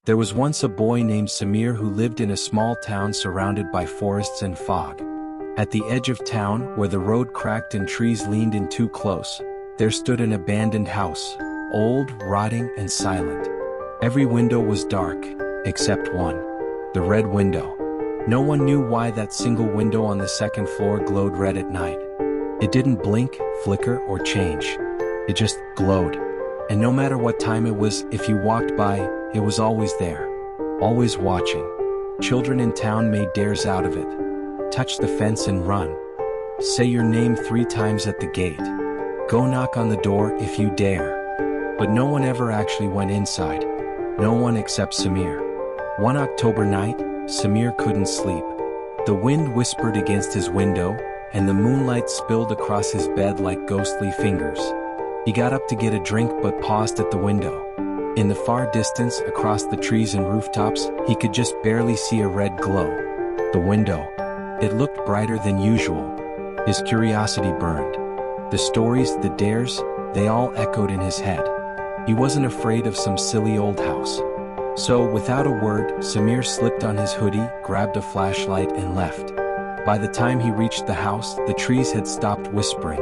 There was once a boy named Samir who lived in a small town surrounded by forests and fog. At the edge of town, where the road cracked and trees leaned in too close, there stood an abandoned house, old, rotting, and silent. Every window was dark, except one, the red window. No one knew why that single window on the second floor glowed red at night. It didn't blink, flicker, or change. It just glowed. And no matter what time it was, if you walked by, it was always there, always watching. Children in town made dares out of it. Touch the fence and run. Say your name 3 times at the gate. Go knock on the door if you dare. But no one ever actually went inside. No one except Samir. One October night, Samir couldn't sleep. The wind whispered against his window, and the moonlight spilled across his bed like ghostly fingers. He got up to get a drink but paused at the window. In the far distance, across the trees and rooftops, he could just barely see a red glow. The window. It looked brighter than usual. His curiosity burned. The stories, the dares, they all echoed in his head. He wasn't afraid of some silly old house. So, without a word, Samir slipped on his hoodie, grabbed a flashlight, and left. By the time he reached the house, the trees had stopped whispering.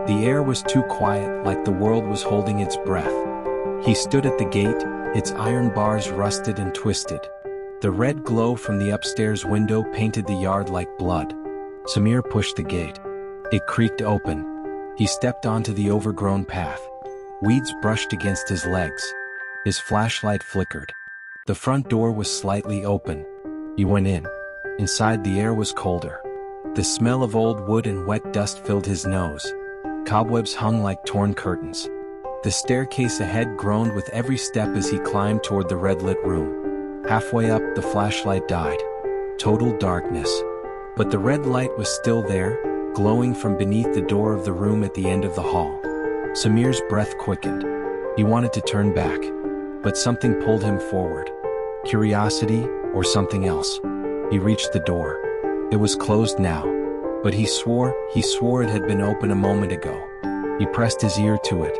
The air was too quiet, like the world was holding its breath. He stood at the gate, its iron bars rusted and twisted. The red glow from the upstairs window painted the yard like blood. Samir pushed the gate. It creaked open. He stepped onto the overgrown path. Weeds brushed against his legs. His flashlight flickered. The front door was slightly open. He went in. Inside, the air was colder. The smell of old wood and wet dust filled his nose. Cobwebs hung like torn curtains. The staircase ahead groaned with every step as he climbed toward the red-lit room. Halfway up, the flashlight died. Total darkness. But the red light was still there, glowing from beneath the door of the room at the end of the hall. Samir's breath quickened. He wanted to turn back, but something pulled him forward. Curiosity, or something else. He reached the door. It was closed now, but he swore it had been open a moment ago. He pressed his ear to it.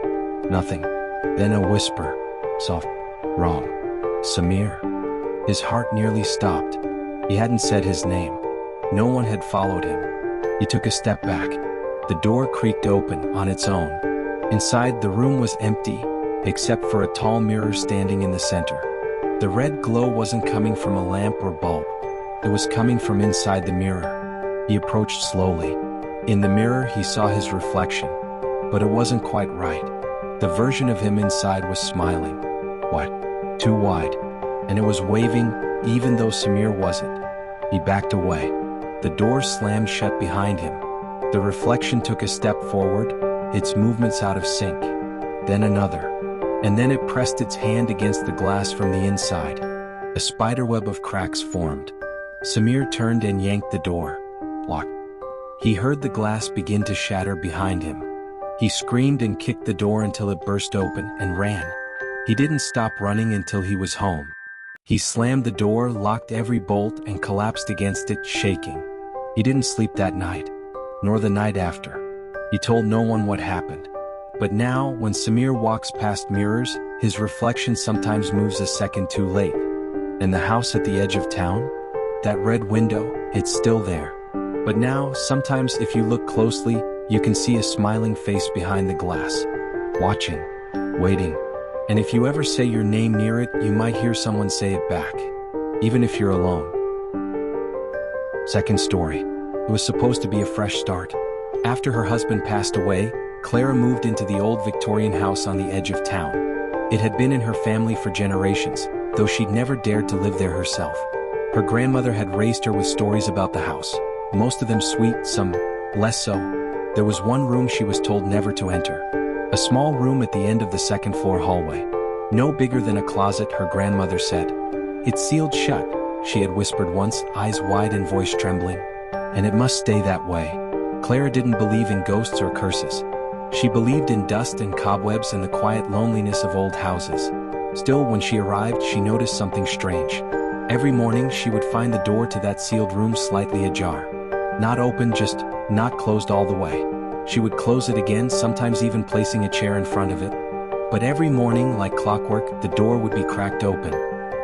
Nothing. Then a whisper. Soft. Wrong. Samir. His heart nearly stopped. He hadn't said his name. No one had followed him. He took a step back. The door creaked open on its own. Inside, the room was empty, except for a tall mirror standing in the center. The red glow wasn't coming from a lamp or bulb. It was coming from inside the mirror. He approached slowly. In the mirror, he saw his reflection, but it wasn't quite right. The version of him inside was smiling. What? Too wide. And it was waving, even though Samir wasn't. He backed away. The door slammed shut behind him. The reflection took a step forward, its movements out of sync. Then another. And then it pressed its hand against the glass from the inside. A spiderweb of cracks formed. Samir turned and yanked the door. Locked. He heard the glass begin to shatter behind him. He screamed and kicked the door until it burst open and ran. He didn't stop running until he was home. He slammed the door, locked every bolt, and collapsed against it, shaking. He didn't sleep that night, nor the night after. He told no one what happened. But now, when Samir walks past mirrors, his reflection sometimes moves a second too late. And the house at the edge of town? That red window, it's still there. But now, sometimes if you look closely, you can see a smiling face behind the glass. Watching. Waiting. And if you ever say your name near it, you might hear someone say it back. Even if you're alone. Second story. It was supposed to be a fresh start. After her husband passed away, Clara moved into the old Victorian house on the edge of town. It had been in her family for generations, though she'd never dared to live there herself. Her grandmother had raised her with stories about the house, most of them sweet, some less so. There was one room she was told never to enter. A small room at the end of the second floor hallway. No bigger than a closet, her grandmother said. It's sealed shut, she had whispered once, eyes wide and voice trembling. And it must stay that way. Clara didn't believe in ghosts or curses. She believed in dust and cobwebs and the quiet loneliness of old houses. Still, when she arrived, she noticed something strange. Every morning, she would find the door to that sealed room slightly ajar. Not open, just not closed all the way. She would close it again, sometimes even placing a chair in front of it. But every morning, like clockwork, the door would be cracked open.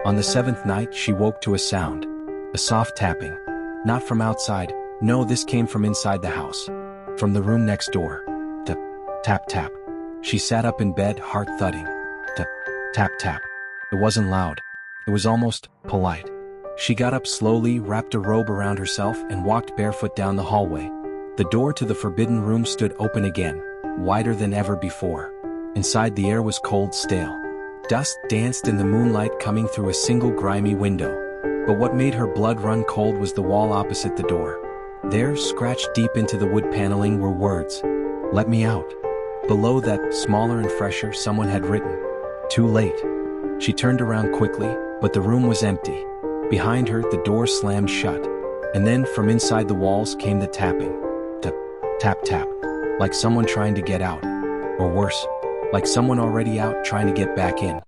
On the seventh night, she woke to a sound. A soft tapping. Not from outside, no, this came from inside the house. From the room next door. Tap, tap, tap. She sat up in bed, heart thudding. Tap, tap, tap. It wasn't loud. It was almost polite. She got up slowly, wrapped a robe around herself, and walked barefoot down the hallway. The door to the forbidden room stood open again, wider than ever before. Inside, the air was cold, stale. Dust danced in the moonlight coming through a single grimy window. But what made her blood run cold was the wall opposite the door. There, scratched deep into the wood paneling, were words. "Let me out." Below that, smaller and fresher, someone had written, "Too late." She turned around quickly, but the room was empty. Behind her, the door slammed shut. And then, from inside the walls, came the tapping. Tap, tap, tap. Like someone trying to get out. Or worse, like someone already out trying to get back in.